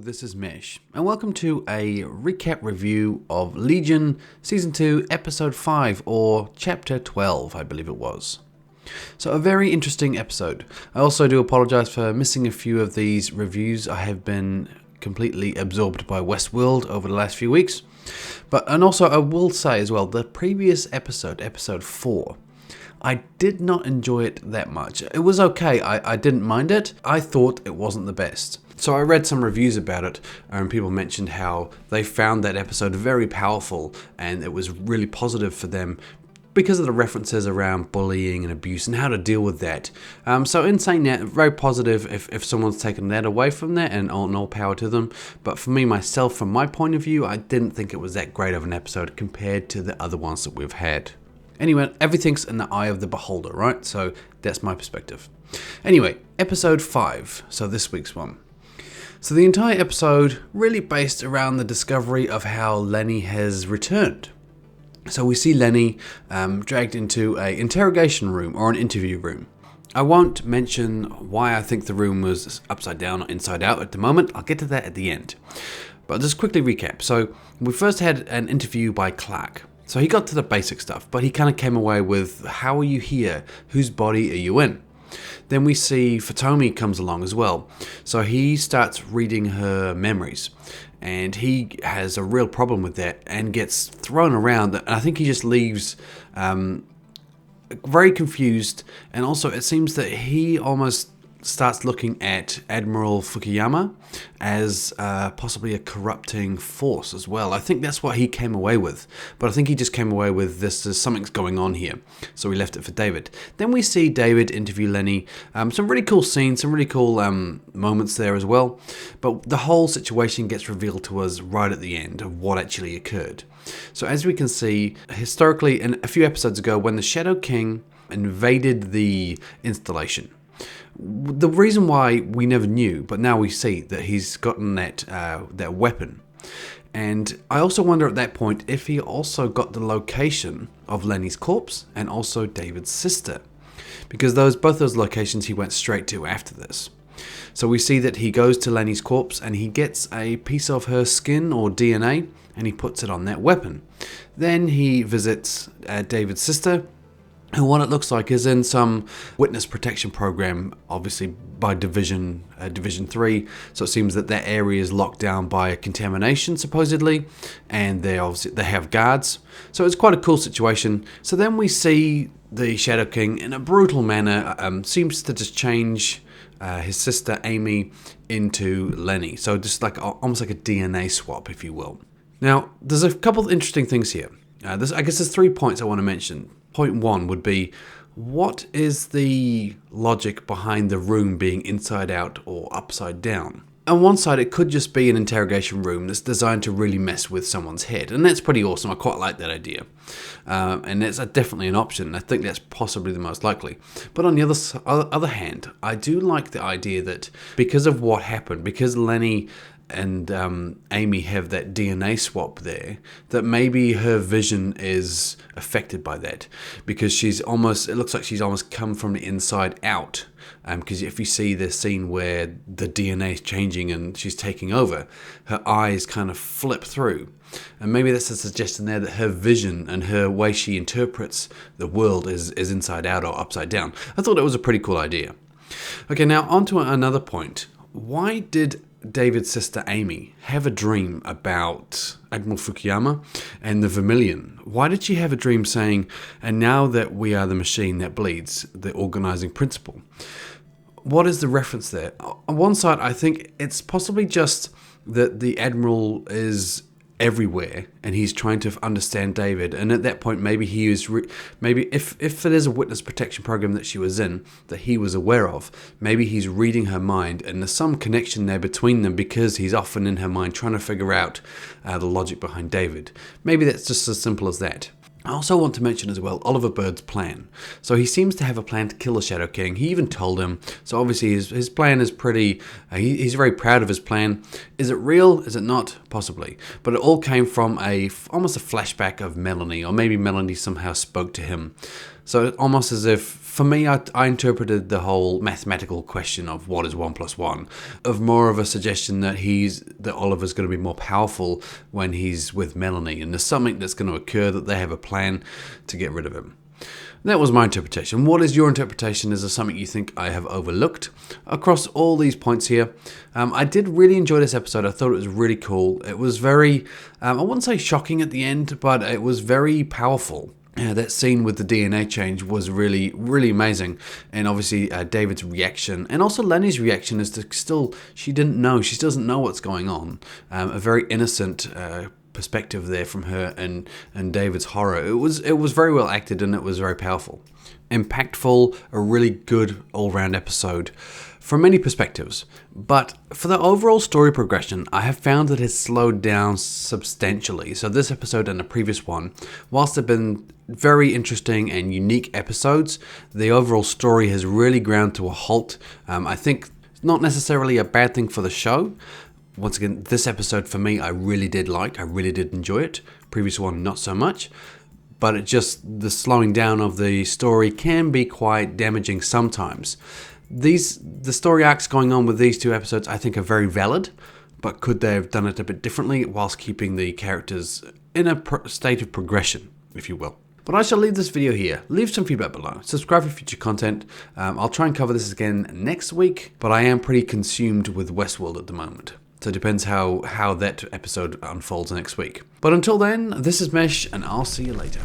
this is Mesh, and welcome to a recap review of Legion Season 2, Episode 5, or Chapter 12, I believe it was. So a very interesting episode. I also do apologize for missing a few of these reviews. I have been completely absorbed by Westworld over the last few weeks. And also I will say as well, the previous episode, Episode 4, I did not enjoy it that much. It was okay, I didn't mind it. I thought it wasn't the best. So I read some reviews about it, and people mentioned how they found that episode very powerful, and it was really positive for them because of the references around bullying and abuse and how to deal with that. So in saying that, very positive if someone's taken that away from that, and all power to them. But for me, myself, from my point of view, I didn't think it was that great of an episode compared to the other ones that we've had. Anyway, everything's in the eye of the beholder, right? So that's my perspective. Anyway, episode 5, so this week's one. So the entire episode really based around the discovery of how Lenny has returned. So we see Lenny dragged into an interrogation room or an interview room. I won't mention why I think the room was upside down or inside out at the moment. I'll get to that at the end. But I'll just quickly recap. So we first had an interview by Clark. So he got to the basic stuff, but he kind of came away with, how are you here? Whose body are you in? Then we see Fatomi comes along as well. So he starts reading her memories, and he has a real problem with that and gets thrown around. And I think he just leaves very confused. And also it seems that he almost starts looking at Admiral Fukuyama as possibly a corrupting force as well. I think that's what he came away with. But I think he just came away with this, something's going on here. So we left it for David. Then we see David interview Lenny. Some really cool scenes, some really cool moments there as well. But the whole situation gets revealed to us right at the end of what actually occurred. So as we can see, historically, and a few episodes ago, when the Shadow King invaded the installation, the reason why we never knew, but now we see that he's gotten that weapon. And I also wonder at that point if he also got the location of Lenny's corpse and also David's sister, because both those locations he went straight to after this. So we see that he goes to Lenny's corpse and he gets a piece of her skin or DNA and he puts it on that weapon. Then he visits David's sister, who what it looks like is in some witness protection program, obviously by Division 3. So it seems that area is locked down by a contamination, supposedly, and they have guards. So it's quite a cool situation. So then we see the Shadow King, in a brutal manner, seems to just change his sister Amy into Lenny. So just like almost like a DNA swap, if you will. Now, there's a couple of interesting things here. I guess there's 3 points I want to mention. Point 1 would be, what is the logic behind the room being inside out or upside down? On one side, it could just be an interrogation room that's designed to really mess with someone's head. And that's pretty awesome. I quite like that idea. And that's definitely an option. I think that's possibly the most likely. But on the other hand, I do like the idea that because of what happened, because Lenny and Amy have that DNA swap there, that maybe her vision is affected by that, because it looks like she's almost come from the inside out. Because if you see the scene where the DNA is changing and she's taking over, her eyes kind of flip through. And maybe that's a suggestion there that her vision and her way she interprets the world is inside out or upside down. I thought it was a pretty cool idea. Okay, now on to another point. Why did David's sister Amy have a dream about Admiral Fukuyama and the Vermilion? Why did she have a dream saying, and now that we are the machine that bleeds, the organizing principle? What is the reference there? On one side, I think it's possibly just that the Admiral is everywhere and he's trying to understand David, and at that point maybe he is maybe if there's a witness protection program that she was in that he was aware of, maybe he's reading her mind and there's some connection there between them because he's often in her mind trying to figure out the logic behind David. Maybe that's just as simple as that. I also want to mention as well Oliver Bird's plan. So he seems to have a plan to kill the Shadow King. He even told him. So obviously his plan is pretty, he's very proud of his plan. Is it real? Is it not? Possibly. But it all came from almost a flashback of Melanie, or maybe Melanie somehow spoke to him. So almost as if, for me, I interpreted the whole mathematical question of what is 1 + 1, of more of a suggestion that Oliver's going to be more powerful when he's with Melanie, and there's something that's going to occur, that they have a plan to get rid of him. That was my interpretation. What is your interpretation? Is there something you think I have overlooked across all these points here? I did really enjoy this episode. I thought it was really cool. It was very, I wouldn't say shocking at the end, but it was very powerful. That scene with the DNA change was really, really amazing. And obviously David's reaction, and also Lenny's reaction, is to she doesn't know what's going on. A very innocent perspective there from her, and David's horror. It was very well acted, and it was very powerful. Impactful, a really good all-round episode from many perspectives. But for the overall story progression, I have found that it's slowed down substantially. So this episode and the previous one, whilst they've been very interesting and unique episodes, the overall story has really ground to a halt. I think it's not necessarily a bad thing for the show. Once again, this episode for me, I really did enjoy it. Previous one, not so much. But the slowing down of the story can be quite damaging sometimes. The story arcs going on with these two episodes, I think, are very valid. But could they have done it a bit differently whilst keeping the characters in a state of progression, if you will? But I shall leave this video here. Leave some feedback below. Subscribe for future content. I'll try and cover this again next week. But I am pretty consumed with Westworld at the moment. So it depends how that episode unfolds next week. But until then, this is Mesh, and I'll see you later.